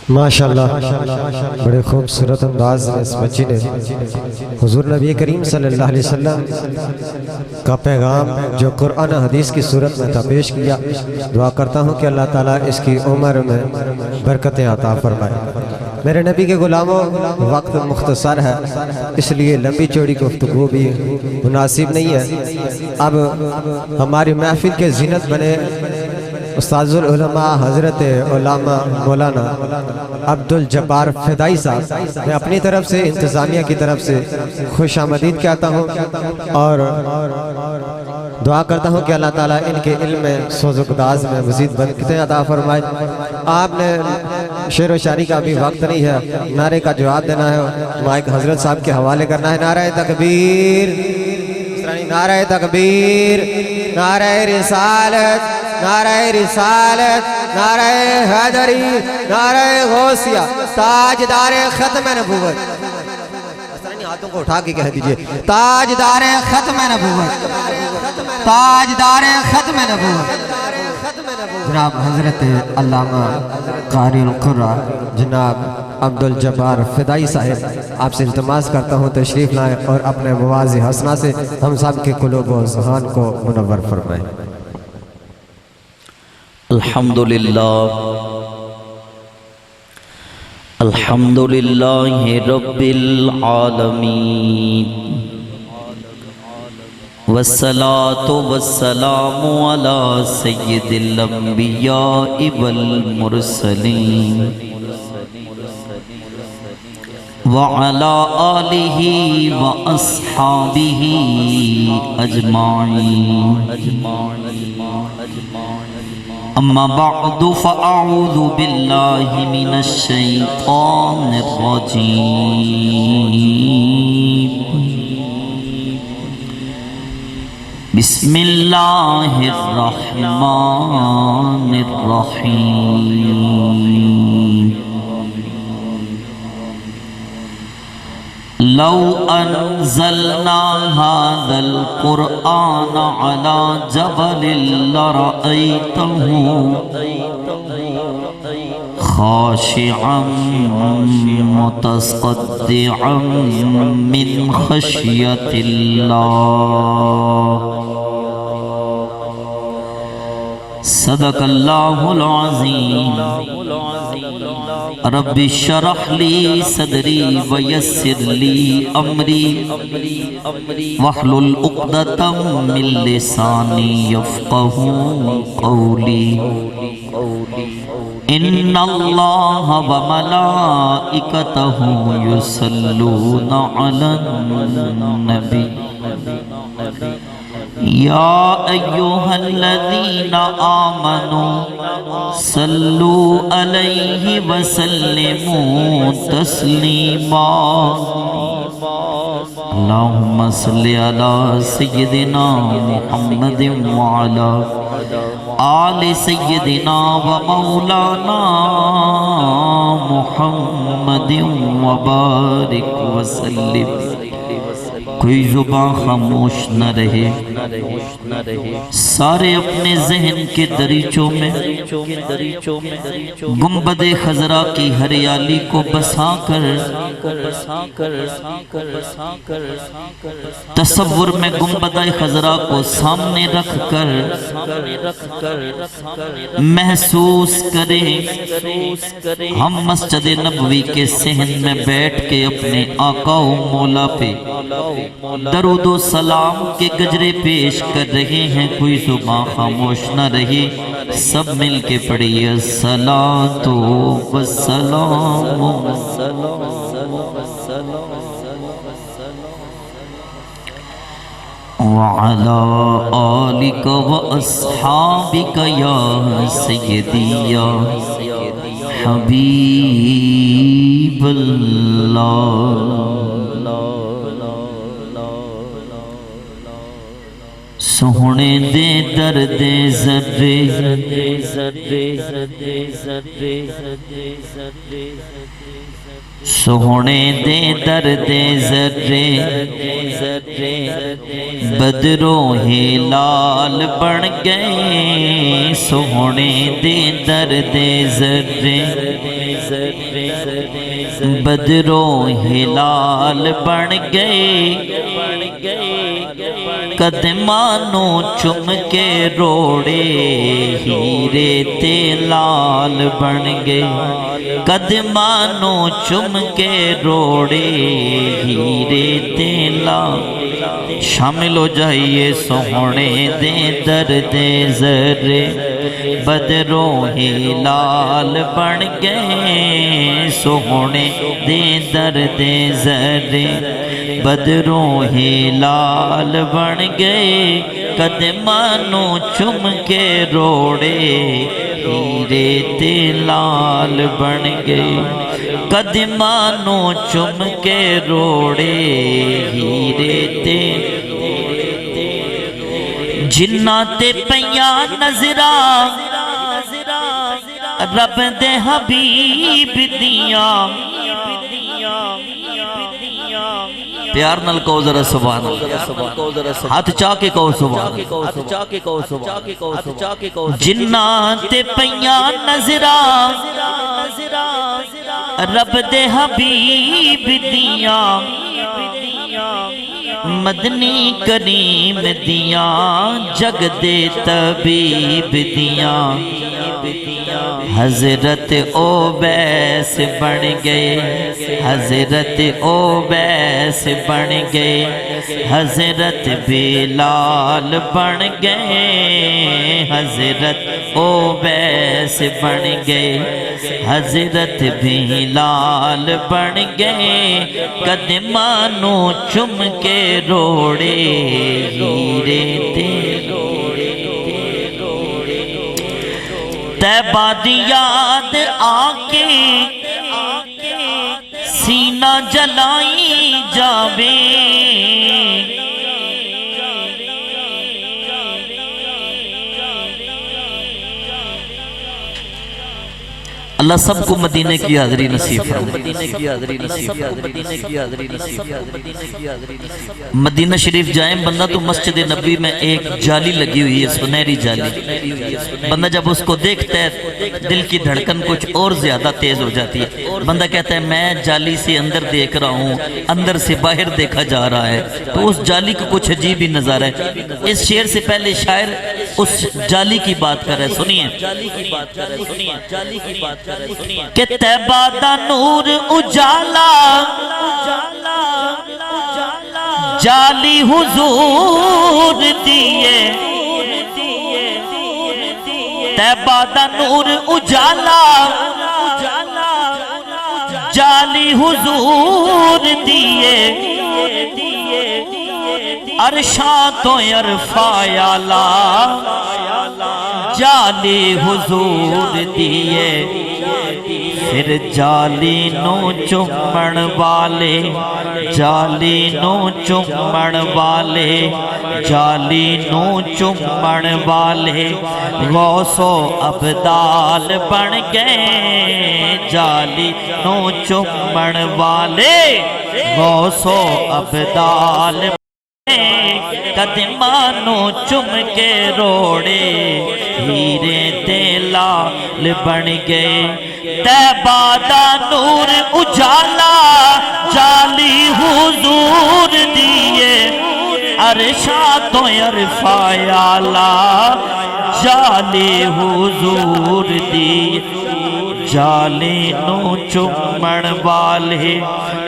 ماشاءاللہ بڑے خوبصورت انداز میں اس بچی نے حضور نبی کریم صلی اللہ علیہ وسلم کا پیغام جو قرآن حدیث کی صورت میں تھا پیش کیا۔ دعا کرتا ہوں کہ اللہ تعالیٰ اس کی عمر میں برکتیں عطا فرمائے۔ میرے نبی کے غلاموں، وقت مختصر ہے اس لیے لمبی چوڑی گفتگو بھی مناسب نہیں ہے۔ اب ہماری محفل کے زینت بنے استاذ العلماء حضرت علامہ مولانا عبدالجبار فدائی صاحب میں اپنی طرف سے انتظامیہ کی طرف سے خوش آمدید کہتا ہوں اور دعا کرتا ہوں کہ اللہ تعالیٰ ان کے علم میں سوز و گداز میں مزید برکتیں عطا فرمائے۔ آپ نے شعر و شاعری کا بھی وقت نہیں ہے، نعرے کا جواب دینا ہے، مائک حضرت صاحب کے حوالے کرنا ہے۔ نعرہ تکبیر، نعرہ تکبیر، نعرہ رسالت، نعرہ رسالت، نعرہ حیدری، نعرہ غوثیہ، تاجدار ختم نبوت۔ ہاتھوں کو اٹھا کے کہہ دیجئے تاجدار ختم نبوت، تاجدار ختم نبوت۔ جناب حضرت علامہ قاری القرآن جناب عبدالجبار فدائی صاحب، آپ سے التماس کرتا ہوں تشریف لائیں اور اپنے مواضع حسنہ سے ہم سب کے قلوب و ذہان کو منور فرمائیں۔ الحمدللہ الحمدللہ رب العالمین والصلاة والسلام علی سید الانبیاء والمرسلین وعلی آلہ واصحابہ اجمعین۔ اما بعد فاعوذ باللہ من الشیطان الرجیم۔ بسم اللہ الرحمن الرحیم۔ لو انزلنا هذا القرآن على جبل لرأيته خاشعا متصدعا من خشية الله۔ صدق اللہ العظیم۔ رب اشرح لی صدری ویسر لی امری واحلل عقدۃ من لسانی یفقہوا قولی۔ ان اللہ وملائکتہ یصلون علی النبی یا ایہا الذین آمنوا صلوا علیہ وسلموا تسلیما۔ اللہم صلی علی سیدنا محمد وعلی آل سیدنا ومولانا محمد وبارک وسلم۔ کوئی زبان خاموش نہ رہے، سارے اپنے ذہن کے دریچوں میں گنبد خضرا کی ہریالی کو بسا کر تصور میں گنبد خضرا کو سامنے رکھ کر محسوس کریں ہم مسجد نبوی کے صحن میں بیٹھ کے اپنے آقا و مولا پہ درود و سلام کے گجرے پیش کر رہے ہیں۔ کوئی زبان خاموش نہ رہی، سب مل کے پڑھیے الصلاۃ والسلام وعلی آلک واصحابک یا سیدی یا حبیب اللہ۔ سونے دے درد ذرے سونے دے درد ذرے بدرو ہلال بن گئے، سونے دے درد ذرے بدروں ہلال بن گئے قدمانوں چم کے روڑے ہیرے تے لال بن گئے قدمانوں چم کے روڑے ہیرے تے لال شامل ہو جائیے سونے دے درد ذرے بدروں ہلال بن گئے سونے دے درد ذرے بدروں ہلال بن گئے قدمانوں چم کے روڑے ہیرے تے لال بن گئے قدمانوں چم کے روڑے ہیرے تے جنہ تے پیاں نظراں رب دے حبیب دیاں پیار نال کہو ذرا سبحان اللہ ہاتھ چاہ کے کہو سبحان اللہ جنہ تے پیاں نظراں رب دے حبیب دیاں مدنی کریم دیاں جگ دے طبیب دیاں حضرت اویس بن گئے حضرت اویس بن گئے حضرت بلال بن گئے حضرت اویس بن گئے حضرت بلال بن گئے قدمانوں چم کے روڑے ہیرے تے طیبہ دی یاد آکے سینہ جلائی جاوے اللہ سب کو مدینہ کی حاضری نصیب مدینہ شریف جائیں بندہ تو مسجد نبی میں ایک جالی لگی ہوئی ہے سنہری جالی بندہ جب اس کو دیکھتا ہے دل کی دھڑکن کچھ اور زیادہ تیز ہو جاتی ہے بندہ کہتا ہے میں جالی سے اندر دیکھ رہا ہوں اندر سے باہر دیکھا جا رہا ہے تو اس جالی کا کچھ عجیب ہی نظارہ ہے اس شعر سے پہلے شاعر اس جالی کی بات کر رہے سنیے کہ طیبہ دا نور اجالا جالی حضور دیے طیبہ دا نور اجالا جالی حضور دیے عرشاں تو عرفہ اعلیٰ جالی حضور دیے پھر جالی نو چمن والے جالی نو چمن والے جالی نو چمن والے غوث و ابدال بن گئے جالی نو چمن والے غوث و ابدال قدمانوں چم کے روڑے ہیرے تے لال بن گئے طیبہ دا نور اجالا جالی حضور دیے عرشاں تو عرفہ اعلیٰ جالی حضور دیے جالی نو چمن والے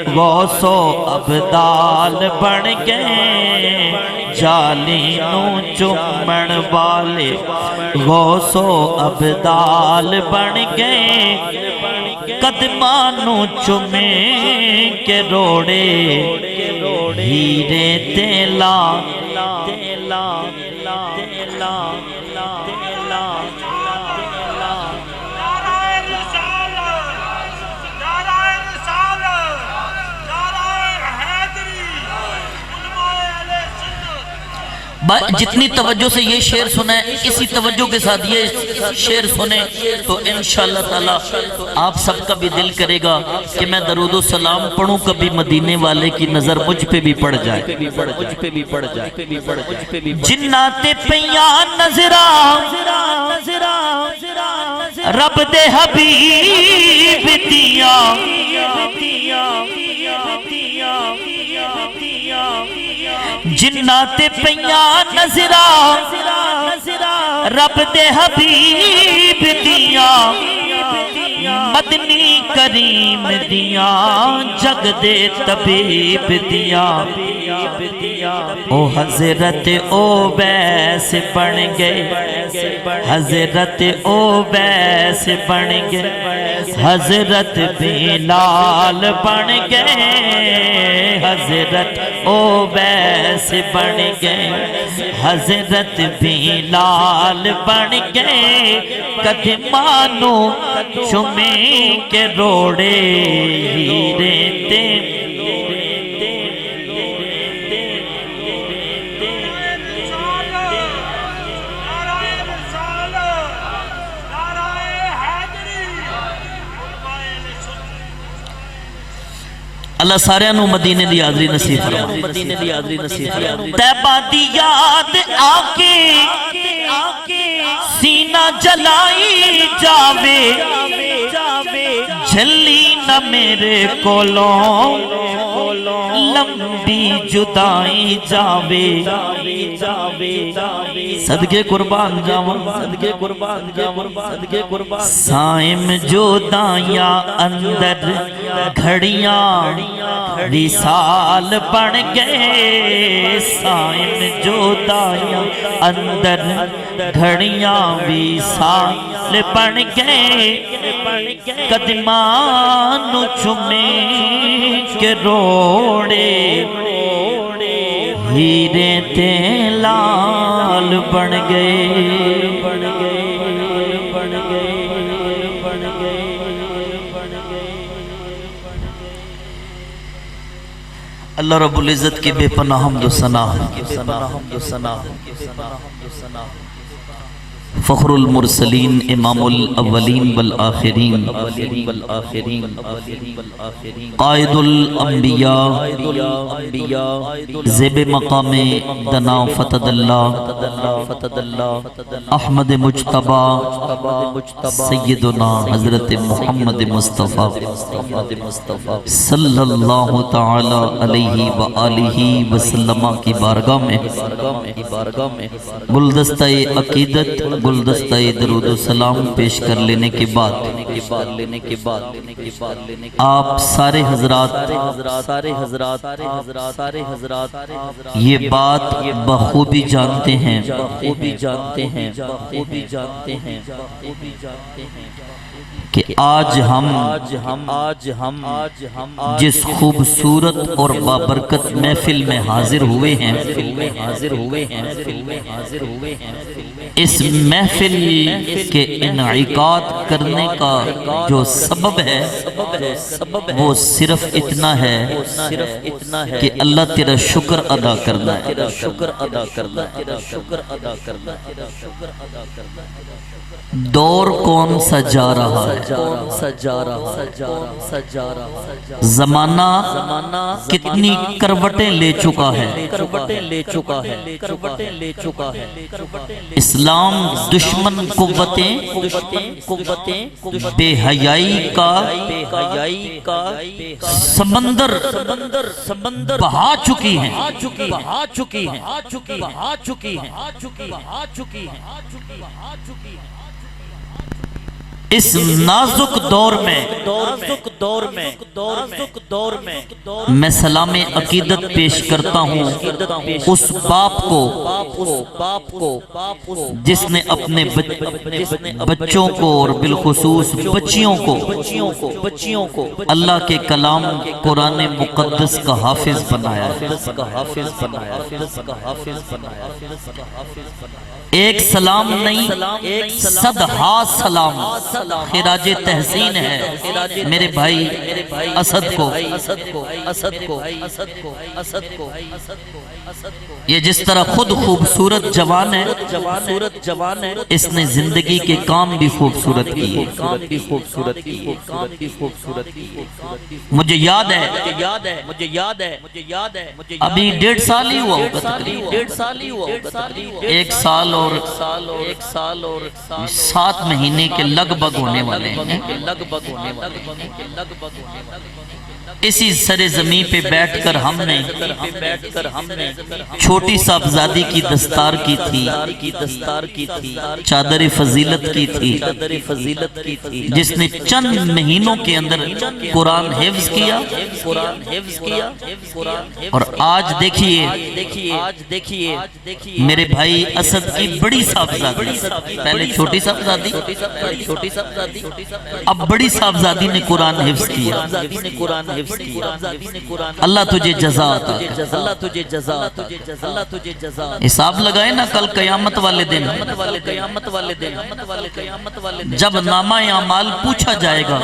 غوث و ابدال بن گئے جالی نو چمن والے غوث و ابدال بن گئے قدمانوں چمیں کے روڑے ہیرے تے لال جتنی توجہ سے یہ شعر سنیں اسی توجہ کے ساتھ یہ شعر سنیں تو انشاءاللہ تعالی آپ سب کا بھی دل کرے گا کہ میں درود و سلام پڑھوں کبھی مدینے والے کی نظر مجھ پہ بھی پڑ جائے جنات پیاں نظراں رب دے حبیب دیاں جنات پیاں نظراں رب دے حبیب دیاں مدنی کریم دیاں جگ دے طبیب دیاں او حضرت اویس بن گئے حضرت اویس بن گئے حضرت بلال بن گئے حضرت اویس بن گئے حضرت بلال بن گئے قدمانو چومے کے روڑے ہیرے تے اللہ سارے نو مدینے دی حاضری نصیب فرما طیبہ دی یاد آکے سینہ جلائی جاوے جھلی نہ میرے کولوں لمبی جدائی جاوے صدقے قربان جاواں سائم جدائیاں اندر گھڑیاں وصال بن گئے سائم جدائیاں اندر گھڑیاں وصال بن گئے قدمانو چومے کے روڑے ہیرے تے لال بن گئے اللہ رب العزت کی بے پناہ حمد و ثنا فخر المرسلین امام الاولین والآخرین قائد الانبیاء زیب مقام دنا فتد اللہ احمد مجتبی سیدنا حضرت محمد مصطفیٰ صلی اللہ تعالی علیہ وآلہ وسلم کی بارگاہ میں گلدستہ عقیدت گلدستہ درود و سلام پیش کر لینے کے بعد آپ سارے حضرات یہ بات بخوبی جانتے ہیں کہ آج ہم جس خوبصورت اور بابرکت محفل میں حاضر ہوئے ہیں اس محفل کے انعقاد کرنے کا جو سبب ہے وہ صرف اتنا ہے کہ اللہ تیرا شکر ادا کرنا ہے دور کون سا جا رہا ہے زمانہ کتنی کروٹیں لے چکا ہے اسلام دشمن قوتیں بے حیائی کا سمندر بہا چکی ہیں اس نازک دور میں میں سلام عقیدت پیش کرتا ہوں اس باپ کو جس نے اپنے بچوں کو اور بالخصوص بچیوں کو اللہ کے کلام قرآن مقدس کا حافظ بنایا ایک سلام نہیں صدہا سلام خراج تحسین ہے میرے بھائی اسد کو یہ جس طرح خود خوبصورت جوان ہے اس نے زندگی کے کام بھی خوبصورت کیے مجھے یاد ہے ابھی 1.5 سال ہی ہوا ہوگا ایک سال اور 7 مہینے کے لگ بھگ بھگ ہونے والے ہیں۔ اسی سر زمین پہ بیٹھ کر ہم نے چھوٹی صاحبزادی کی دستار کی تھی، چادر فضیلت کی تھی، جس نے چند مہینوں کے اندر قرآن حفظ کیا۔ اور آج دیکھیے میرے بھائی اسد کی بڑی صاحبزادی، پہلے چھوٹی صاحبزادی، اب بڑی صاحبزادی نے قرآن حفظ کیا۔ اللہ تجھے جزا عطا کرے۔ حساب لگائے نا کل قیامت والے دن، جب نامہ اعمال پوچھا جائے گا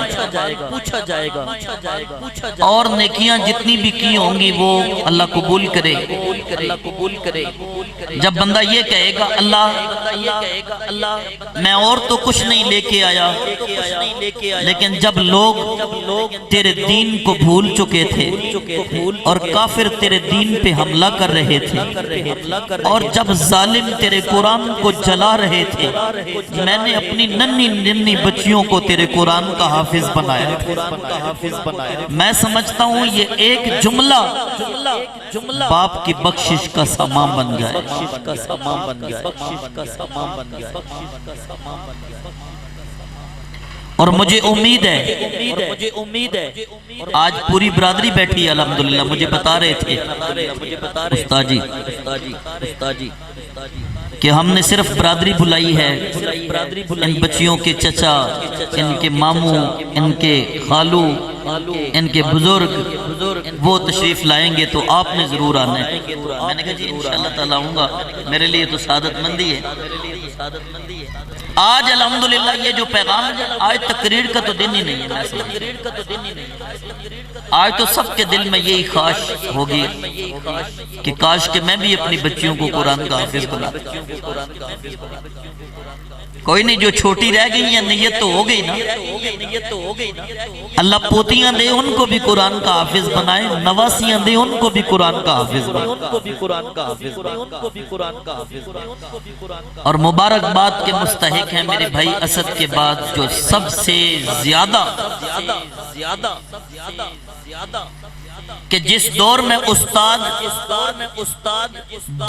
اور نیکیاں جتنی بھی کی ہوں گی وہ اللہ قبول کرے۔ جب بندہ یہ کہے گا اللہ میں اور تو کچھ نہیں لے کے آیا، لیکن جب لوگ تیرے دین کو بھول چکے تھے اور کافر تیرے دین پہ حملہ کر رہے تھے، اور جب ظالم تیرے قرآن کو جلا رہے تھے، میں نے اپنی ننھی بچیوں کو تیرے قرآن کا حافظ بنایا۔ میں سمجھتا ہوں یہ ایک جملہ باپ کی بخشش کا سامان بن جائے۔ اور مجھے امید ہے آج پوری برادری بیٹھی ہے الحمدللہ، مجھے بتا رہے تھے استاد جی کہ ہم نے صرف برادری بلائی ہے، ان بچیوں کے چچا، ان کے ماموں، ان کے خالو، ان کے بزرگ وہ تشریف لائیں گے تو آپ نے ضرور آنا ہے۔ میں نے کہا جی انشاءاللہ تعالیٰ آؤں گا، میرے لیے تو سعادت مندی ہے۔ آج الحمدللہ یہ جو پیغام، آج تقریر کا تو دن ہی نہیں ہے، آج تو سب کے دل میں یہی خواہش ہوگی کہ کاش کہ میں بھی اپنی بچیوں کو قرآن کا حافظ بنا۔ کوئی نہیں، جو چھوٹی رہ گئی ہیں نیت تو ہو گئی نا، اللہ پوتیاں دے ان کو بھی قرآن کا حافظ بنائے، نواسیاں دے ان کو بھی قرآن کا حافظ بنائے۔ اور مبارکباد کے مستحق ہیں میرے بھائی اسد کے بعد جو سب سے زیادہ کہ جس دور میں استاد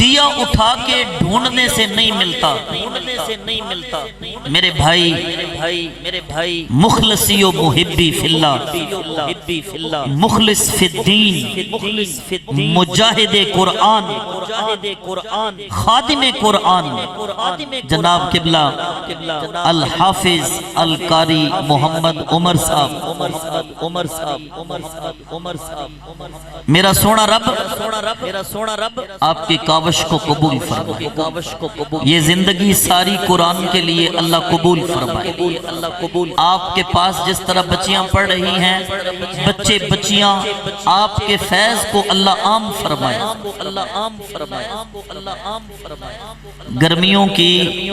دیا اٹھا کے ڈھونڈنے سے نہیں ملتا، میرے بھائی مخلصی و محبی فی اللہ، مخلص فی الدین، مجاہد قرآن، خادم قرآن، جناب قبلہ الحافظ القاری محمد عمر صاحب۔ میرا سونا رب آپ کی کاوش کو قبول فرمائے، یہ زندگی ساری قرآن کے لیے اللہ قبول فرمائے۔ آپ کے پاس جس طرح بچیاں پڑھ رہی ہیں، بچے بچیاں آپ کے فیض کو اللہ عام فرمائے۔ گرمیوں کی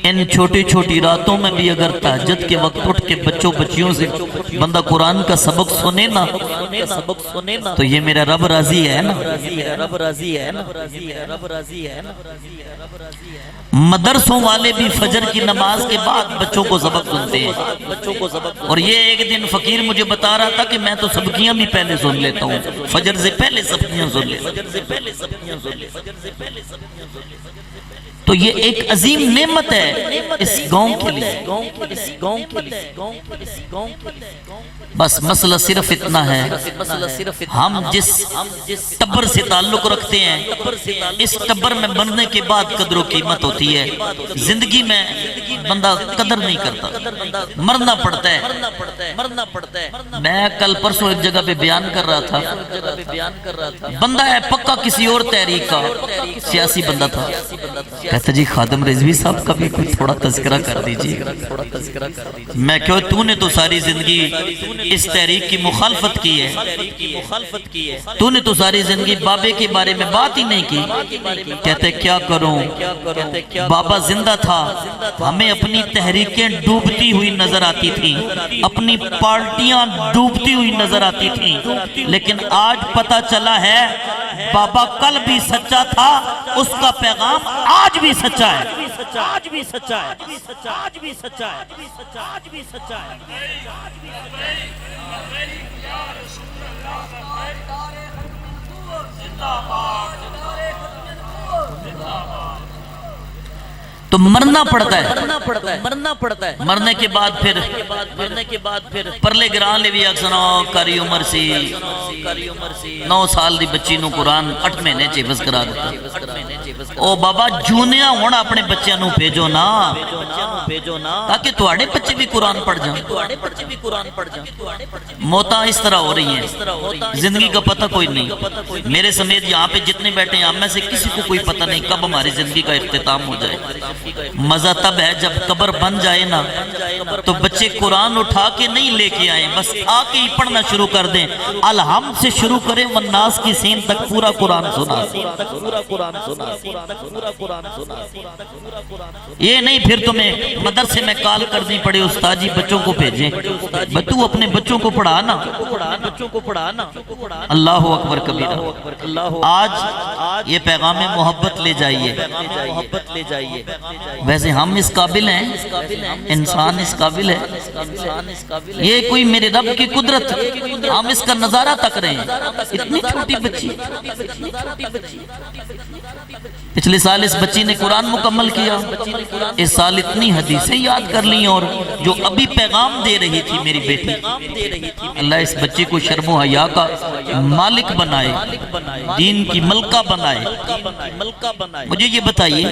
ان چھوٹی چھوٹی راتوں میں بھی اگر تہجد کے وقت اٹھ کے بچیوں سے بندہ قرآن کا سبق سنے نا تو یہ میرا رب راضی ہے نا۔ مدرسوں والے بھی فجر کی نماز کے بعد بچوں کو سبق سنتے ہیں، اور یہ ایک دن فقیر مجھے بتا رہا تھا کہ میں تو سبقیاں بھی پہلے سن لیتا ہوں، فجر سے پہلے سبقیاں سن لیتا ہوں۔ تو یہ ایک عظیم نعمت ہے اس گاؤں کے لیے۔ بس مسئلہ صرف اتنا ہے، ہم جس ٹبر سے تعلق رکھتے ہیں اس ٹبر میں بننے کے بعد قدر و قیمت ہوتی ہے۔ زندگی میں بندہ قدر نہیں کرتا، مرنا پڑتا ہے۔ میں کل پرسوں ایک جگہ پہ بیان کر رہا تھا، بندہ ہے پکا کسی اور تحریک کا، سیاسی بندہ تھا، کہتا جی خادم رضوی صاحب کا بھی کوئی تھوڑا تذکرہ کر دیجیے۔ میں کہو تو نے تو ساری زندگی اس تحریک کی مخالفت کی ہے، تو نے تو ساری زندگی بابے کے بارے میں بات ہی نہیں کی۔ کہتے کیا کروں، بابا زندہ تھا، ہمیں اپنی تحریکیں ڈوبتی ہوئی نظر آتی تھیں، اپنی پارٹیاں ڈوبتی ہوئی نظر آتی تھیں، لیکن آج پتہ چلا ہے بابا کل بھی سچا تھا، اس کا پیغام آج بھی سچا ہے۔ آج بھی سچا ہے، آج بھی سچا ہے، آج بھی سچا ہے۔ تو مرنا پڑتا ہے، مرنا پڑتا ہے، مرنے کے بعد پھر پرلے گران لے بھی اکسنا کاری عمر سی 9 سال دی بچی نو قرآن 8 مہینے چیفز کرا دیتا۔ او بابا جونیا ہونا اپنے بچیاں نو بھیجو نا تاکہ تواڈے بچے بھی قرآن پڑھ جائیں۔ موتاں اس طرح ہو رہی ہیں، زندگی کا پتہ کوئی نہیں۔ میرے سمیت یہاں پہ جتنے بیٹھے ہیں ہم میں سے کسی کو کوئی پتہ نہیں کب ہماری زندگی کا اختتام ہو جائے۔ مزہ تب ہے جب قبر بن جائے نا تو بچے قرآن اٹھا کے نہیں لے کے آئیں، بس آ کے ہی پڑھنا شروع کر دیں۔ الحم سے شروع کریں والناس کی سین تک پورا قرآن سنا۔ یہ نہیں پھر تمہیں مدرسے میں کال کرنی پڑے استاد جی بچوں کو بھیجیں، تو اپنے بچوں کو پڑھا نا۔ اللہ اکبر کبیرہ۔ آج یہ پیغام محبت لے جائیے۔ ویسے ہم اس قابل ہیں، انسان اس قابل ہے، یہ کوئی میرے رب کی قدرت، ہم اس کا نظارہ تک رہے ہیں۔ اتنی چھوٹی بچی، پچھلے سال اس بچی نے قرآن مکمل کیا، اس سال اتنی حدیثیں یاد کر لیں، اور جو ابھی پیغام دے رہی تھی میری بیٹی، اللہ اس بچے کو شرم و حیا کا مالک بنائے، دین کی ملکہ بنائے۔ مجھے یہ بتائیے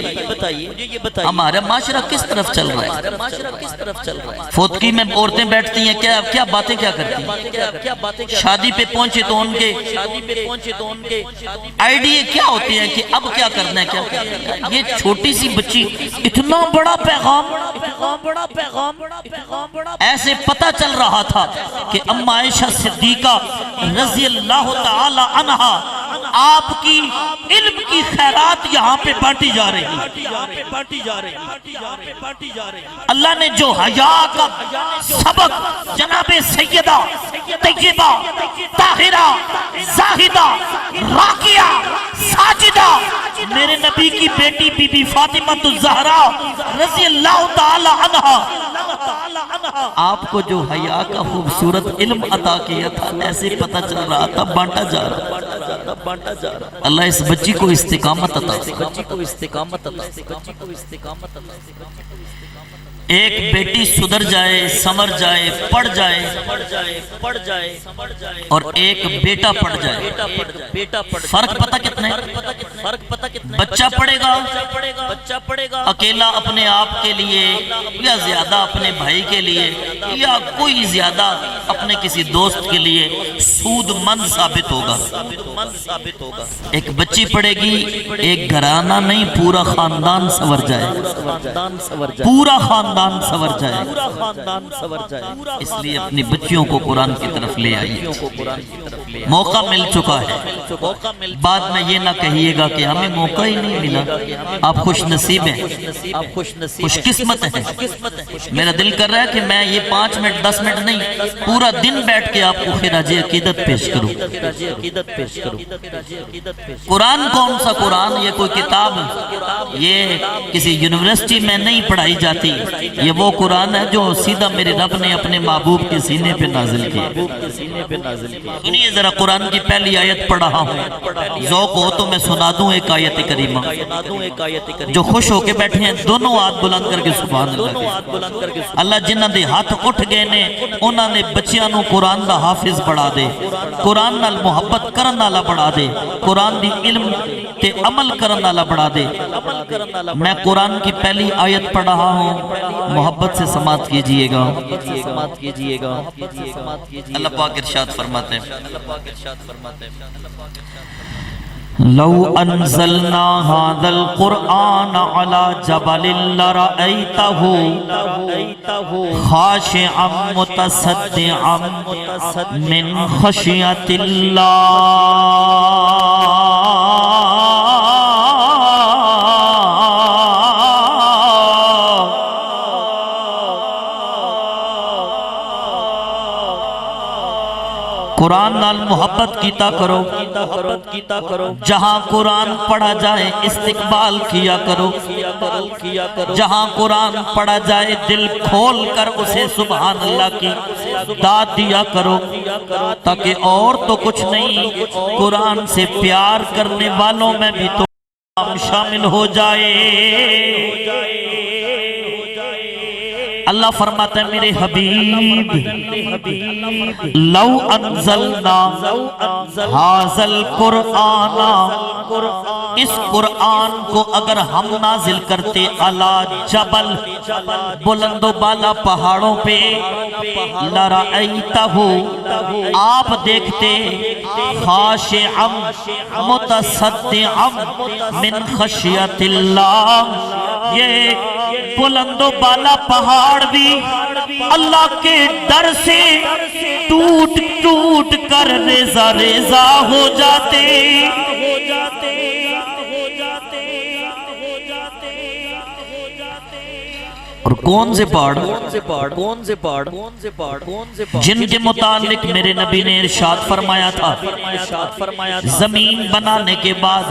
ہمارا معاشرہ کس طرف چل رہا ہے؟ فوتکی میں عورتیں بیٹھتی ہیں، کیا باتیں کیا کرتی ہیں؟ شادی پہ پہنچے تو ان کے آئیڈیے کیا ہوتے ہیں کہ اب کیا کرنا ہے، کیا کرنا ہے۔ یہ چھوٹی سی بچی اتنا بڑا پیغام، ایسے پتہ چل رہا تھا کہ اما عائشہ صدیقہ رضی اللہ تعالی عنہا آپ کی علم کی خیرات یہاں پہ بانٹی جا رہی ہے۔ اللہ نے جو حیا کا سبق جناب سیدہ طیبہ طاہرہ زاہدہ راقیہ ساجدہ میرے نبی کی بیٹی بی بی فاطمہ الزہرا رضی اللہ تعالی عنہا آپ کو جو حیا کا خوبصورت علم عطا کیا تھا، ایسے پتہ چل رہا تھا بانٹا جا رہا۔ اللہ اس بچی کو استقامت عطا۔ ایک بیٹی سدھر جائے، سمر جائے، پڑھ جائے اور ایک بیٹا پڑھ جائے، فرق پتہ کتنا ہے؟ بچہ پڑھے گا اکیلا اپنے آپ کے لیے، یا زیادہ اپنے بھائی کے لیے، یا کوئی زیادہ اپنے کسی دوست کے لیے سود مند ثابت ہوگا۔ ایک بچی پڑھے گی، ایک گھرانہ نہیں پورا خاندان سنور جائے، پورا خاندان سنور جائے۔ اس لیے اپنی بچیوں کو قرآن کی طرف لے آئیے۔ موقع مل چکا ہے، بعد میں یہ نہ کہیے گا کہ ہمیں موقع ہی نہیں ملا۔ آپ خوش نصیب ہیں، خوش قسمت ہیں۔ میرا دل کر رہا ہے کہ میں یہ 5 منٹ 10 منٹ نہیں، پورا دن بیٹھ کے آپ کو خراج عقیدت پیش کروں۔ قرآن کون سا قرآن؟ یہ کوئی کتاب، یہ کسی یونیورسٹی میں نہیں پڑھائی جاتی، یہ وہ قرآن ہے جو سیدھا میرے رب نے اپنے محبوب کے سینے پہ نازل کیا۔ سنیے ذرا قرآن کی پہلی آیت پڑھ رہا ہوں، ذوق ہو تو میں سنا دوں ایک آیت کریمہ۔ جو خوش ہو کے بیٹھے ہیں دونوں ہاتھ بلند کر کے سبحان اللہ۔ اللہ جنہاں دے ہاتھ اٹھ گئے نے انہاں نے بچیاں نو قرآن دا حافظ بڑھا دے، قرآن نال محبت کرن والا بڑھا دے، قرآن دی علم تے عمل کرن والا بڑھا دے۔ میں قرآن کی پہلی آیت پڑھ رہا ہوں، محبت سے سماعت کیجئے گا۔ اللہ پاک ارشاد فرماتے ہیں، لو انزلنا هذا القرآن على جبل لرأيته خاشعا متصدعا من خشية قرآن نال محبت کیتا کرو، جہاں قرآن پڑھا جائے استقبال کیا کرو، جہاں قرآن پڑھا جائے دل کھول کر اسے سبحان اللہ کی داد دیا کرو، تاکہ اور تو کچھ نہیں قرآن سے پیار کرنے والوں میں بھی تو شامل ہو جائے۔ اللہ فرماتا ہے میرے حبیب لو انزلنا ھذا القرآن، اس قرآن کو اگر ہم نازل کرتے علی جبل، بلند و بالا پہاڑوں پہ، لرأیتہ، آپ دیکھتے، خاشعا متصدعا من خشیت اللہ، یہ بلند و بالا پہاڑ بھی اللہ کے ڈر سے ٹوٹ ٹوٹ کر ریزہ ریزہ ہو جاتے۔ اور کون سے پہاڑ؟ جن کے متعلق میرے نبی نے ارشاد فرمایا تھا زمین بنانے کے بعد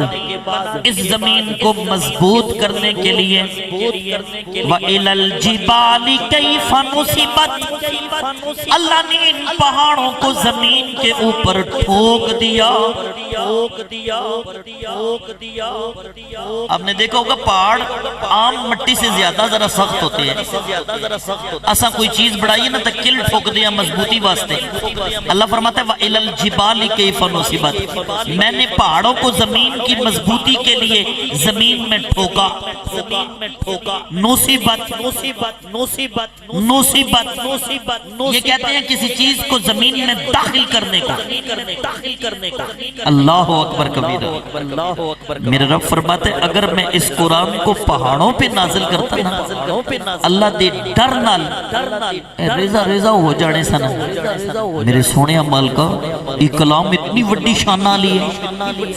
اس زمین کو مضبوط کرنے کے لیے وَإِلَى الْجِبَالِ كَيْفَ نُصِبَتْ، اللہ نے ان پہاڑوں کو زمین کے اوپر ٹھوک دیا۔ آپ نے دیکھا ہوگا پہاڑ عام مٹی سے زیادہ ذرا سخت ہوتے ہیں، ایسا کوئی چیز بڑھائیے نہ تکل ٹھوک دیا مضبوطی واسطے۔ اللہ فرماتا ہے وَإِلَى الْجِبَالِ كَيْفَ نُصِبَتْ، میں نے پہاڑوں کو زمین کی مضبوطی کے لیے زمین میں ٹھوکا۔ نصیبت، یہ کہتے ہیں کسی چیز کو زمین میں داخل کرنے کا۔ اللہ اکبر کبیرہ۔ میرے رب فرماتے ہیں اگر میں اس قرآن کو پہاڑوں پہ نازل کرتا نا، اللہ دے ڈر نال ریزہ ریزہ ہو جانے سنا۔ میرے سونے مالکا یہ کلام اتنی وڈی شان والی ہے،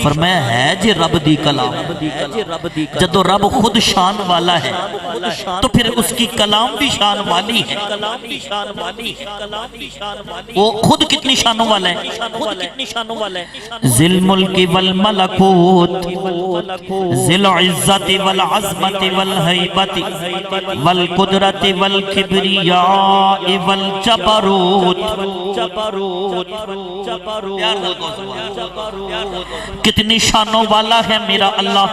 فرمایا ہے جے رب دی کلام، جدو رب خود شان والا ہے تو پھر اس کی کلام بھی شان والی ہے۔ وہ خود کتنی شانوں والا ہے، ذی الملک والملکوت، ذی العزت والعظمت والہیبت والقدرت والکبریاء والجبروت۔ کتنی شانوں والا ہے میرا اللہ،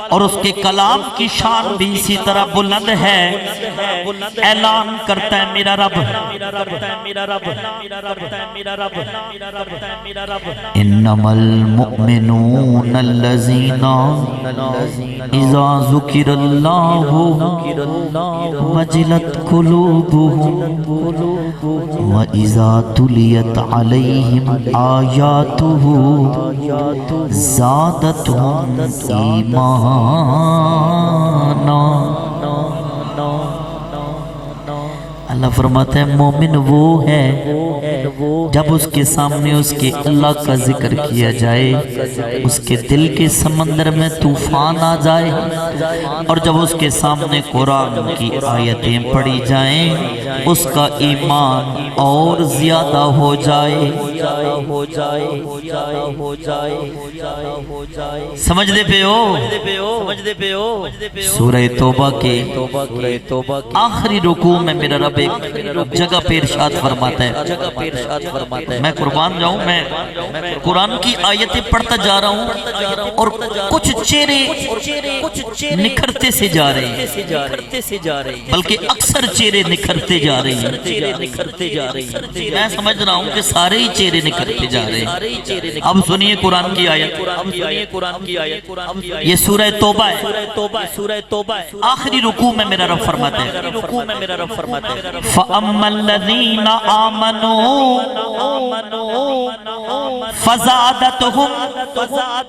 اور اس کے کلام کی شان بھی اسی طرح بلند ہے۔ اعلان کرتا ہے میرا رب انما المؤمنون الذین اذا ذکر اللہ وجلت قلوبهم وَإِذَا تُلِيَتْ عَلَيْهِمْ آيَاتُهُ زَادَتْهُمْ إِيمَانًا۔ اللہ فرماتا ہے مومن وہ ہے جب اس کے سامنے اس کے اللہ کا ذکر کیا جائے، اس کے دل کے سمندر میں طوفان آ جائے، اور جب اس کے سامنے قرآن کی آیتیں پڑھی جائیں اس کا ایمان اور زیادہ ہو جائے۔ سمجھ دے پہ ہو؟ سورہ توبہ کے آخری رکوع میں میرا رب ایک جگہ پہ ارشاد فرماتا ہے، میں قربان جاؤں، میں قرآن کی آیتیں پڑھتا جا رہا ہوں اور کچھ چہرے نکھرتے سے جا رہے ہیں، بلکہ اکثر چہرے نکھرتے جا رہے ہیں۔ میں سمجھ رہا ہوں کہ سارے ہی چہرے نکھرتے جا رہے ہیں۔ اب سنیے قرآن کی آیت، یہ سورہ توبہ ہے، آخری رکوع میں میرا رب فرماتا ہے فَأَمَّا الَّذِينَ آمَنُوا فَزَادَتْهُمْ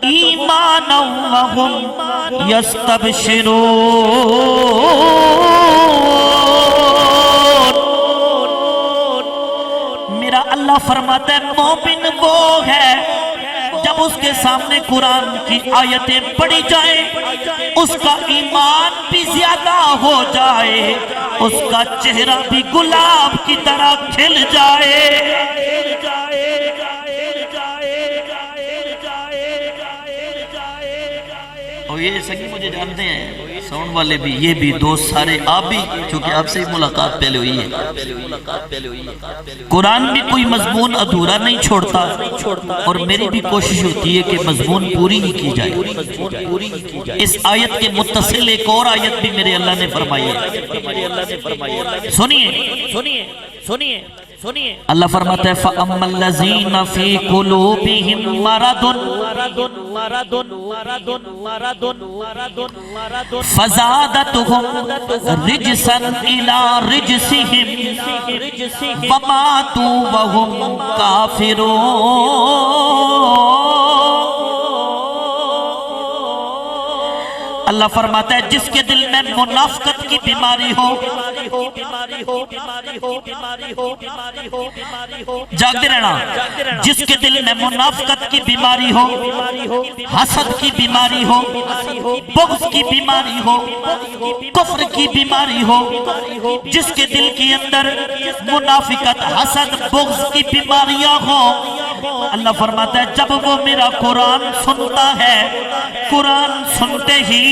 إِيمَانًا وَهُمْ يَسْتَبْشِرُونَ۔ میرا اللہ فرماتا ہے مومن وہ ہے جب اس کے سامنے قرآن کی آیتیں پڑھی جائیں اس کا ایمان بھی زیادہ ہو جائے، اس کا چہرہ بھی گلاب کی طرح کھل جائے۔ اور یہ سکی مجھے جانتے ہیں ساؤنڈ والے بھی، یہ بھی دوست سارے، آپ بھی، چونکہ آپ سے ملاقات پہلے ہوئی ہے۔ قرآن بھی کوئی مضمون ادھورا نہیں چھوڑتا، اور میری بھی کوشش ہوتی ہے کہ مضمون پوری ہی کی جائے۔ اس آیت کے متصل ایک اور آیت بھی میرے اللہ نے فرمائی ہے، سنیے اللہ فرماتا ہے فَأَمَّا الَّذِينَ فِي قُلُوبِهِم مَّرَضٌ فَزَادَتْهُمْ رِجْسًا إِلَى رِجْسِهِمْ وَمَاتُوا وَهُمْ كَافِرُونَ۔ اللہ فرماتا ہے جس کے دل میں منافقت کی بیماری ہو، جاگتے رہنا، جس کے دل میں منافقت کی بیماری ہو، حسد کی بیماری ہو، بغض کی بیماری ہو، کفر کی بیماری ہو، جس کے دل کے اندر منافقت، حسد، بغض کی بیماریاں ہو، اللہ فرماتا ہے جب وہ میرا قرآن سنتا ہے، قرآن سنتے ہی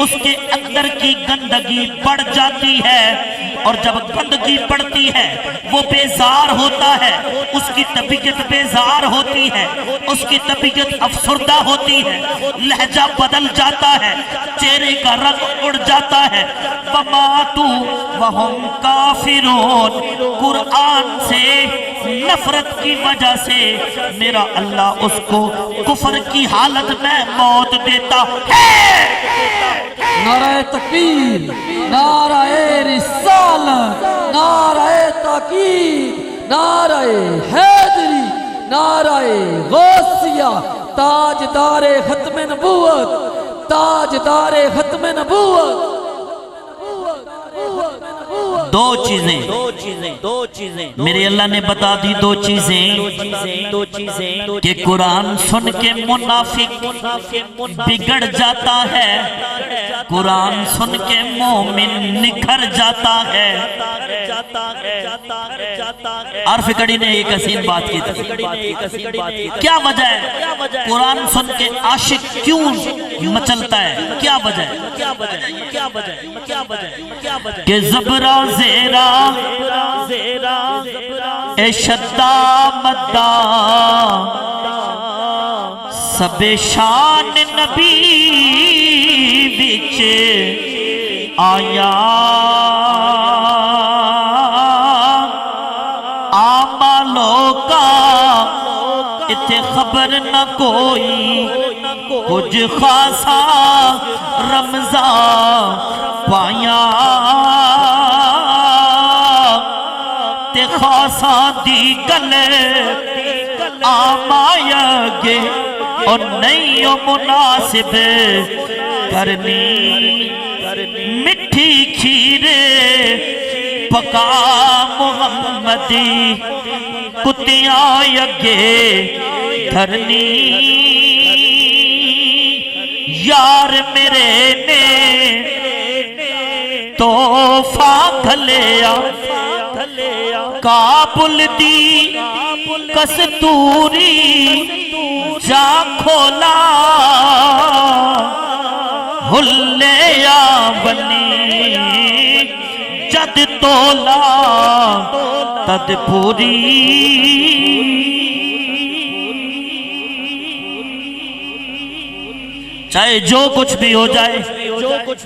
اس کے اندر کی گندگی بڑھ جاتی ہے، اور جب گندگی بڑھتی ہے وہ بیزار ہوتا ہے، اس کی طبیعت بیزار ہوتی ہے، اس کی طبیعت افسردہ ہوتی ہے، لہجہ بدل جاتا ہے، چہرے کا رنگ اڑ جاتا ہے۔ وَمَاتُوا وَهُمْ كَافِرُونَ، قرآن سے نفرت کی وجہ سے میرا اللہ اس کو کفر کی حالت میں موت دیتا ہے۔ نعرہ تکبیر، نعرہ رسالت، نعرہ تاکید، نعرہ حیدری، نعرہ غوثیہ، تاجدار ختم نبوت، تاجدار ختم نبوت۔ دو چیزیں میرے اللہ نے بتا دی، دو چیزیں کہ قرآن سن کے منافق بگڑ جاتا ہے، قرآن سن کے مومن نکھر جاتا ہے۔ عارف کڑی نے ایک حسین بات کی تھی، کیا وجہ ہے قرآن سن کے عاشق کیوں مچلتا ہے؟ کیا وجہ ہے کہ زبرا زیرا اے شدہ مدہ سب شان نبی بچ آیا، آمالوں کا اتھے خبر نہ کوئی، کچھ خاصا رمضان پایا، تے خاصا دی گلے آمایا گے، اور نہیں مناسب کرنی مٹھی کھیرے پکا محمدی، کتیاں یگے دھرنی، یار میرے نے توفہ گھلیا، کابل دی کستوری جا کھولا، ہلیا بنی جد تولا تد پوری۔ چاہے جو کچھ بھی ہو جائے،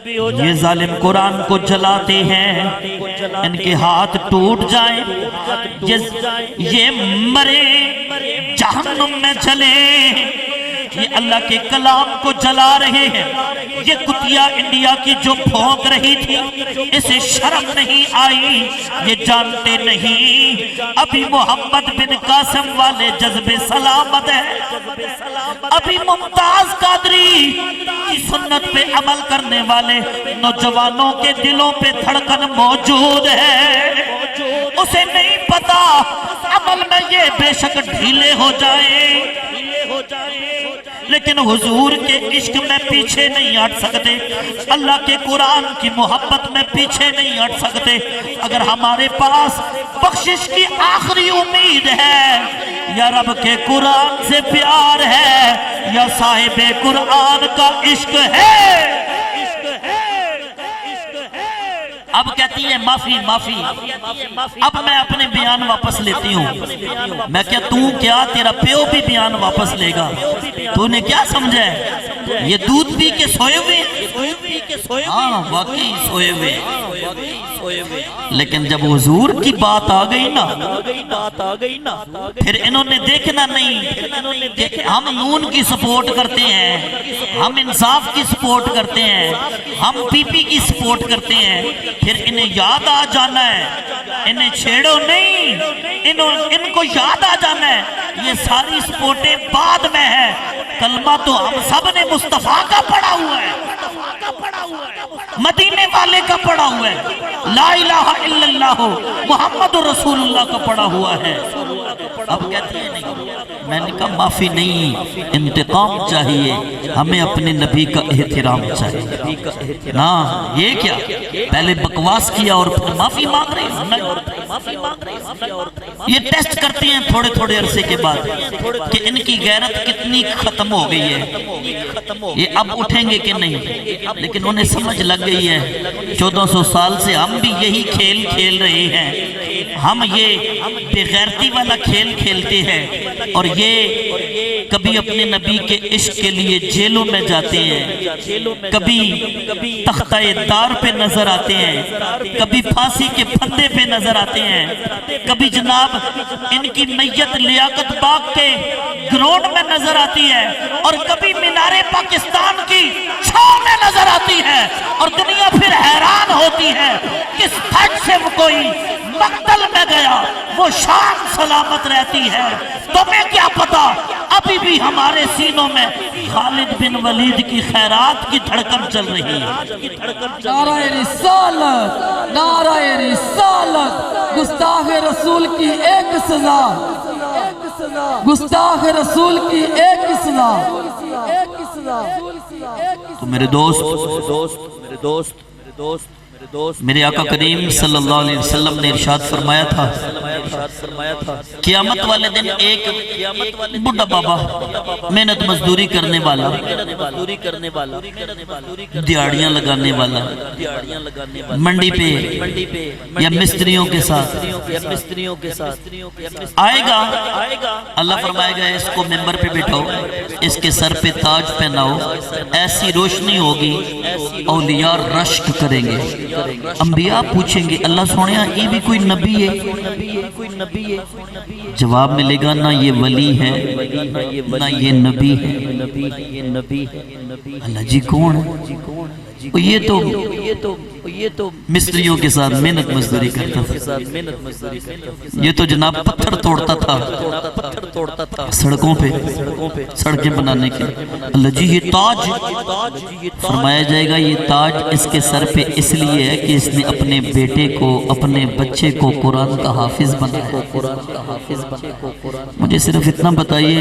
یہ ظالم قرآن کو جلاتے ہیں، ان کے ہاتھ ٹوٹ جائیں، یہ مرے جہنم میں چلے، یہ اللہ کے کلام کو جلا رہے ہیں۔ یہ کتیا انڈیا کی جو پھونک رہی تھی، اسے شرم نہیں آئی، یہ جانتے نہیں ابھی محمد بن قاسم والے جذبے سلامت ہے، ابھی ممتاز قادری کی سنت پہ عمل کرنے والے نوجوانوں کے دلوں پہ دھڑکن موجود ہے، اسے نہیں پتا عمل میں یہ بے شک ڈھیلے ہو جائیں، لیکن حضور کے عشق میں پیچھے نہیں ہٹ سکتے، اللہ کے قرآن کی محبت میں پیچھے نہیں ہٹ سکتے۔ اگر ہمارے پاس بخشش کی آخری امید ہے یا رب کے قرآن سے پیار ہے یا صاحب قرآن کا عشق ہے؟ اب کہتی ہے معافی معافی، اب میں اپنے بیان واپس لیتی ہوں۔ میں کیا تیرا پیو بھی بیان واپس لے گا؟ تو نے کیا سمجھا ہے یہ دودھ پی کے سوئے ہوئے؟ ہاں واقعی سوئے ہوئے، لیکن جب حضور کی بات آ گئی نا پھر انہوں نے دیکھنا نہیں کہ ہم نون کی سپورٹ کرتے ہیں، ہم انصاف کی سپورٹ کرتے ہیں، ہم پی پی کی سپورٹ کرتے ہیں، پھر انہیں یاد آ جانا ہے، انہیں چھیڑو نہیں، ان کو یاد آ جانا ہے یہ ساری سپورٹیں بعد میں ہے، کلمہ تو ہم سب نے مصطفیٰ کا پڑھا ہوا ہے، مدینے والے کا پڑھا ہوا ہے، لا الہ الا اللہ محمد رسول اللہ کا پڑھا ہوا ہے۔ اب کہتے ہیں نہیں، میں نے کہا معافی نہیں، انتقام چاہیے، ہمیں اپنے نبی کا احترام چاہیے۔ نا یہ کیا پہلے بکواس کیا اور پھر معافی مانگ رہے ہیں؟ یہ ٹیسٹ کرتے ہیں تھوڑے تھوڑے عرصے کے بعد کہ ان کی غیرت کتنی ختم ہو گئی ہے، یہ اب اٹھیں گے کہ نہیں، لیکن انہیں سمجھ لگ گئی ہے 1400 سال سے ہم بھی یہی کھیل کھیل رہے ہیں، ہم یہ بے غیرتی والا کھیل کھیلتے ہیں، اور یہ کبھی اپنے نبی کے عشق کے لیے جیلوں میں جاتے ہیں، کبھی تختہ دار پہ نظر آتے ہیں، کبھی پھانسی کے پھندے پہ نظر آتے ہیں، کبھی جناب ان کی میت لیاقت باغ کے گراؤنڈ میں نظر آتی ہے، اور کبھی مینار پاکستان کی چھاؤں میں نظر آتی ہے، اور دنیا پھر حیران ہوتی ہے کس پھٹ سے وہ کوئی مقتل میں گیا وہ شان سلامت رہتی ہے۔ تمہیں کیا پتا ابھی بھی ہمارے سینوں میں خالد بن ولید کی خیرات کی دھڑکن چل رہی ہے۔ نعرہ رسالت، نعرہ رسالت، گستاخ رسول کی ایک سزا، گستاخ رسول کی ایک سزا۔ تو میرے دوست میرے آقا کریم صلی اللہ علیہ وسلم نے ارشاد فرمایا تھا قیامت والے دن ایک بڑھا بابا محنت مزدوری کرنے والا، دیہڑیاں لگانے والا، منڈی پہ یا مستریوں کے ساتھ آئے گا، اللہ فرمائے گا اس کو ممبر پہ بٹھاؤ، اس کے سر پہ تاج پہناؤ، ایسی روشنی ہوگی اولیاء رشک کریں گے، انبیاء پوچھیں گے اللہ سونیا یہ بھی کوئی نبی ہے؟ جواب ملے گا نہ یہ ولی ہے نہ یہ نبی ہے۔ اللہ جی کون ہے؟ یہ تو مستریوں کے ساتھ محنت مزدوری کرتا تھا، یہ تو جناب پتھر توڑتا تھا سڑکوں پہ سڑکیں بنانے کے۔ اللہ جی یہ تاج، فرمایا جائے گا یہ تاج اس کے سر پہ اس لیے ہے کہ اس نے اپنے بیٹے کو اپنے بچے کو قرآن کا حافظ بنایا۔ مجھے صرف اتنا بتائیے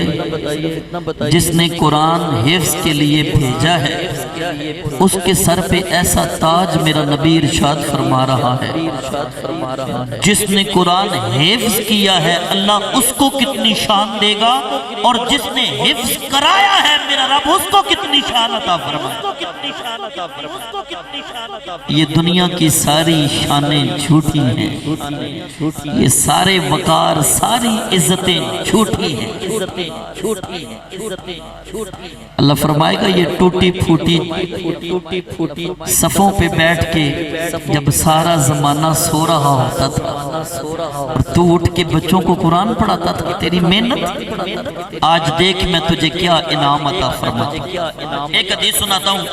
جس نے قرآن حفظ کے لیے بھیجا ہے اس کے سر پہ ایسا تاج میرا نبی ارشاد فرما رہا ہے، جس نے قرآن حفظ کیا ہے اللہ اس کو کتنی شان دے گا، اور جس نے حفظ کرایا ہے میرا رب اس کو کتنی شان عطا فرمائے۔ یہ دنیا کی ساری شانیں جھوٹی ہیں، یہ سارے وقار ساری عزتیں جھوٹی ہیں۔ اللہ فرمائے گا یہ ٹوٹی پھوٹی صفوں پہ بیٹھ کے جب سارا زمانہ سو رہا ہوتا تھا اور تو اٹھ کے بچوں کو قرآن پڑھاتا تھا، تیری محنت آج دیکھ میں تجھے کیا انعام عطا فرماتا۔ ایک حدیث سناتا ہوں،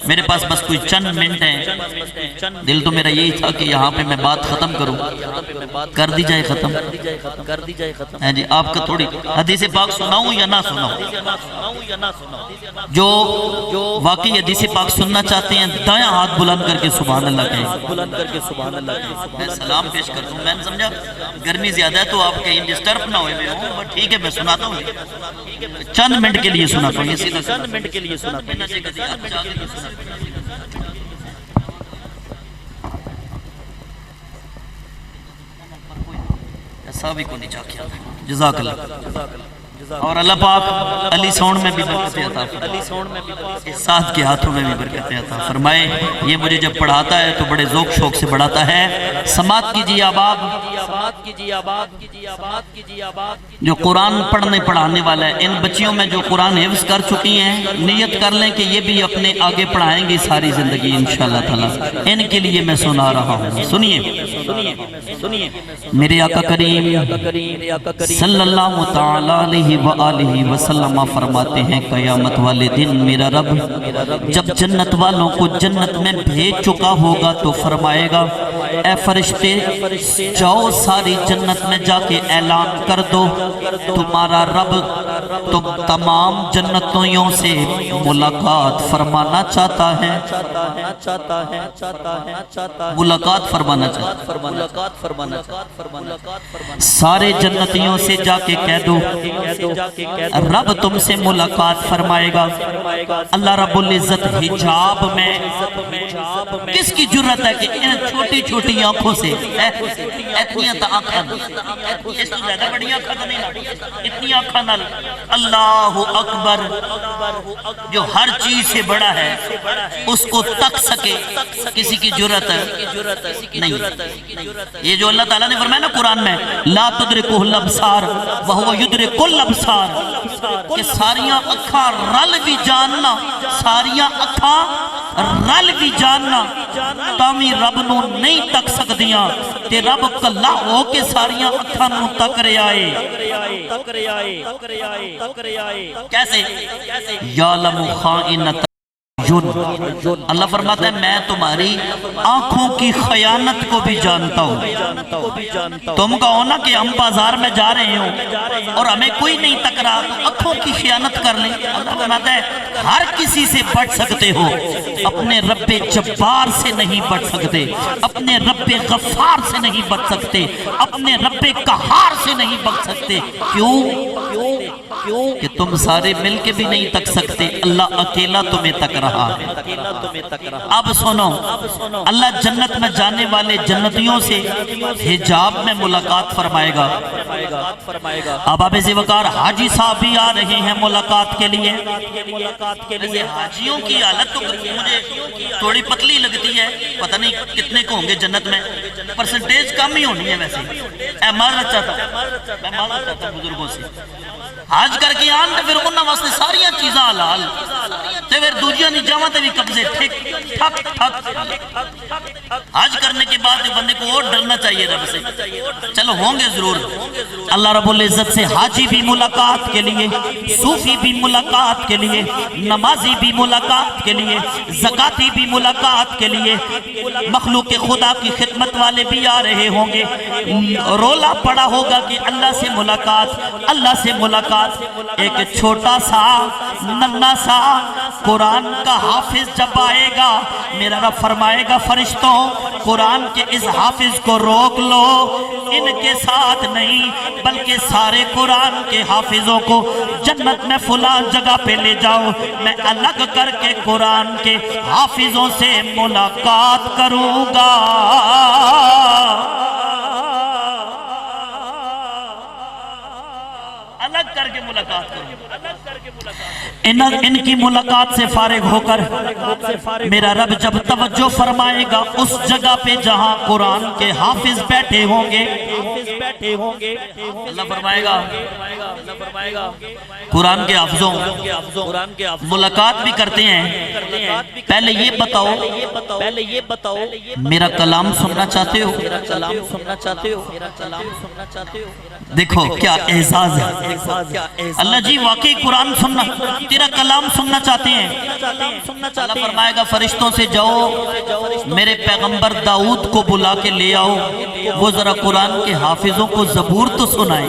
میرے پاس بس کوئی چند منٹ ہیں، دل تو میرا یہی تھا کہ یہاں پہ میں بات ختم کروں، کر دی جائے ختم ہے جی۔ آپ کا تھوڑی حدیث پاک سناؤں یا نہ سناؤں؟ جو واقعی حدیث پاک سننا چاہتے ہیں دایاں ہاتھ بلند کر کے سبحان اللہ کہیں۔ میں سلام پیش کر دوں، میں نے سمجھا گرمی زیادہ ہے تو آپ کہیں ڈسٹرب نہ ہوئے، میں ٹھیک ہے میں سناتا ہوں، چند منٹ کے لیے سناتا ہوں، یہ سیدھا چند منٹ کے لیے سناتا ہوں۔ سابق کو نیچا کیا جزاک اللہ اور اللہ پاک علی سون میں بھی برکت عطا فرمائے اس ساتھ کے ہاتھوں میں بھی برکت عطا فرمائے یہ مجھے جب پڑھاتا ہے تو بڑے ذوق شوق سے پڑھاتا ہے سماعت کیجیے آباد جو قرآن پڑھنے پڑھانے والا ہے ان بچیوں میں جو قرآن حفظ کر چکی ہیں نیت کر لیں کہ یہ بھی اپنے آگے پڑھائیں گی ساری زندگی انشاءاللہ تعالی ان کے لیے میں سنا رہا ہوں سنیے میرے آقا کریم صلی اللہ تعالی علیہ وآلہ وسلم فرماتے ہیں قیامت والے دن میرا رب جب جنت والوں کو جنت میں بھیج چکا ہوگا تو فرمائے گا اے فرشتے جاؤ ساری جنت میں جا کے اعلان کر دو تمہارا رب تم تمام جنتوں سے ملاقات فرمانا چاہتا ہے ملاقات فرمانا چاہتا ہے سارے جنتیوں سے جا کے کہہ دو رب تم سے ملاقات فرمائے گا اللہ رب العزت حجاب میں کس کی جرت ہے کہ ان چھوٹی چھوٹی آنکھوں سے اتنی آنکھاں اس تو زیادہ بڑی آنکھاں نہیں اتنی آنکھاں نال اللہ اکبر جو ہر چیز سے بڑا ہے اس کو تک سکے کسی کی جرت نہیں یہ جو اللہ تعالیٰ نے فرمایا نا قرآن میں لا تدرکہ الابصار وہو یدرک الابصار کہ ساریاں اکھاں رل بھی جاننا ساریاں اکھاں رل بھی جاننا تامی رب نو نہیں تک سکدیاں تے رب کلا ہو کے ساریاں اکھاں نو تک رہے آئے کیسے یعلم خائنۃ اللہ فرماتا ہے میں تمہاری آنکھوں کی خیانت کو بھی جانتا ہوں تم کہو نا کہ ہم بازار میں جا رہے ہوں اور ہمیں کوئی نہیں تک رہا تو آنکھوں کی خیانت کر لیں اللہ فرماتا ہے ہر کسی سے بچ سکتے ہو اپنے رب جبار سے نہیں بچ سکتے اپنے رب غفار سے نہیں بچ سکتے اپنے رب قہار سے نہیں بچ سکتے کیوں کہ تم سارے مل کے بھی نہیں تک سکتے اللہ اکیلا تمہیں تک رہا اب سنو اللہ جنت میں جانے والے جنتیوں سے حجاب میں ملاقات فرمائے گا اب آبز وقار حاجی صاحب بھی آ رہے ہیں ملاقات کے لیے حاجیوں کی حالت تو مجھے تھوڑی پتلی لگتی ہے پتہ نہیں کتنے کو ہوں گے جنت میں پرسنٹیج کم ہی ہونی ہے ویسے اے معذرت چاہتا ہوں بزرگوں سے حج کر کے آن پھر انہاں واسطے ساریاں چیزاں حلال تے پھر دوجیاں نہیں جاواں تے بھی قبضے ٹھک حج کرنے کے بعد بندے کو اور ڈرنا چاہیے رب سے چلو ہوں گے ضرور اللہ رب العزت سے حاجی بھی ملاقات کے لیے صوفی بھی ملاقات کے لیے نمازی بھی ملاقات کے لیے زکاتی بھی ملاقات کے لیے مخلوق خدا کی خدمت والے بھی آ رہے ہوں گے رولا پڑا ہوگا کہ اللہ سے ملاقات ایک چھوٹا سا ننھا سا قرآن کا حافظ جب آئے گا میرا رب فرمائے گا فرشتوں قرآن کے اس حافظ کو روک لو ان کے ساتھ نہیں بلکہ سارے قرآن کے حافظوں کو جنت میں فلان جگہ پہ لے جاؤ میں الگ کر کے قرآن کے حافظوں سے ملاقات کروں گا الگ کر کے ملاقات کروں ان کی ملاقات سے فارغ ہو کر میرا رب جب توجہ فرمائے گا اس جگہ پہ جہاں قرآن کے حافظ بیٹھے ہوں گے اللہ فرمائے گا قرآن کے حافظوں ملاقات بھی کرتے ہیں پہلے یہ بتاؤ میرا کلام سننا چاہتے ہو دیکھو کیا اعزاز ہے اللہ جی واقعی قرآن سننا تیرا کلام سننا چاہتے ہیں اللہ فرمائے گا فرشتوں سے جاؤ میرے پیغمبر داؤد کو بلا کے لے آؤ وہ ذرا قرآن کے حافظوں کو زبور تو سنائے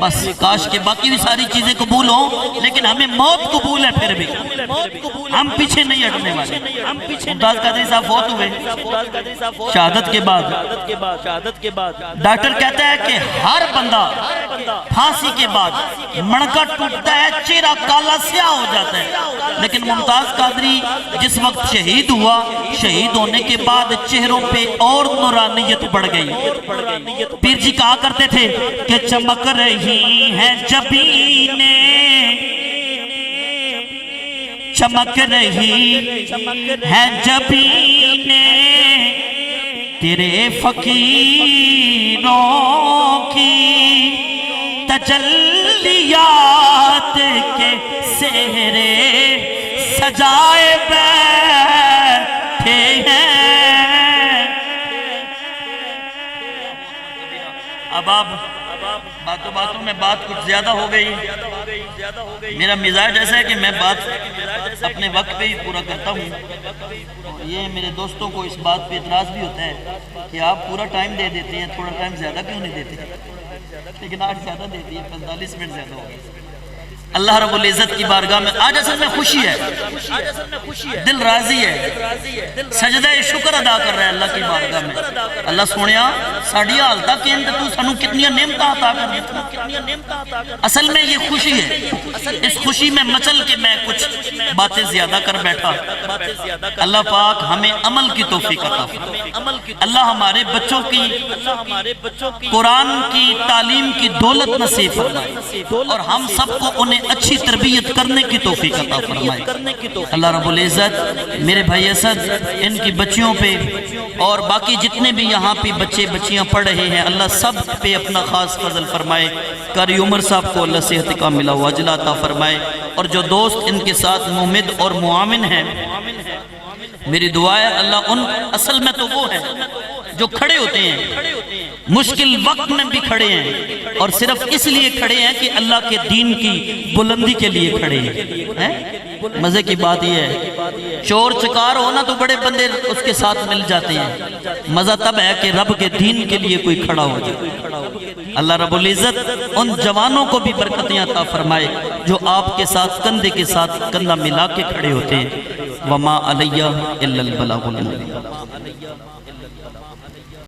بس کاش کے باقی بھی ساری چیزیں قبول ہوں لیکن ہمیں موت قبول ہے پھر بھی ہم پیچھے نہیں ہٹنے والے ممتاز قادری صاحب فوت ہوئے شہادت کے بعد ڈاکٹر کہتا ہے کہ ہر بندہ پھانسی کے بعد مڑکا ٹوٹتا ہے چہرہ کالا سیاہ ہو جاتا ہے لیکن ممتاز قادری جس وقت شہید ہوا شہید ہونے کے بعد چہروں پہ اور نورانیت بڑھ گئی پیر جی کہا کرتے تھے کہ چمک رہی ہیں جبینیں چمک رہی ہیں جبینیں تیرے فقیروں کی تجلیات کے سہرے سجائے بیٹھے ہیں اب آپ باتوں باتوں میں بات کچھ زیادہ ہو گئی میرا مزاج ایسا ہے کہ میں بات اپنے وقت پہ ہی پورا کرتا ہوں یہ میرے دوستوں کو اس بات پہ اعتراض بھی ہوتا ہے کہ آپ پورا ٹائم دے دیتے ہیں تھوڑا ٹائم زیادہ کیوں نہیں دیتے لیکن آج زیادہ دیتی ہے 45 منٹ زیادہ ہو گئے اللہ رب العزت کی بارگاہ میں آج اصل میں خوشی ہے دل راضی ہے سجدہ شکر ادا کر رہا ہے اللہ کی بارگاہ میں اللہ سونیا ساڑی حالتا کہ تو سنو کتنی نعمتیں عطا کر اصل میں یہ خوشی ہے اس خوشی میں مچل کے میں کچھ باتیں زیادہ کر بیٹھا اللہ پاک ہمیں عمل کی توفیق عطا فرمائے اللہ ہمارے بچوں کی قرآن کی تعلیم کی دولت نصیب فرمائے اور ہم سب کو انہیں اچھی تربیت کرنے کی توفیق عطا فرمائے اللہ رب العزت میرے بھائی اسد ان کی بچیوں پہ اور باقی جتنے بھی یہاں پہ بچے بچیاں پڑھ رہے ہیں اللہ سب پہ اپنا خاص فضل فرمائے قاری عمر صاحب کو اللہ صحت کا ملا واجلہ عطا فرمائے اور جو دوست ان کے ساتھ مومد اور معاون ہیں میری دعا ہے اللہ ان اصل میں تو وہ ہیں جو کھڑے ہوتے ہیں مشکل وقت میں بھی کھڑے ہیں اور صرف اس لیے کھڑے ہیں کہ اللہ کے دین کی بلندی کے لیے کھڑے ہیں مزے کی بات یہ ہے چور چکار ہونا تو بڑے بندے اس کے ساتھ مل جاتے ہیں مزہ تب ہے کہ رب کے دین کے لیے کوئی کھڑا ہو جائے اللہ رب العزت ان جوانوں کو بھی برکتیں عطا فرمائے جو آپ کے ساتھ کندھے کے ساتھ کندھا ملا کے کھڑے ہوتے ہیں وما علیہ الا البلاغ المبین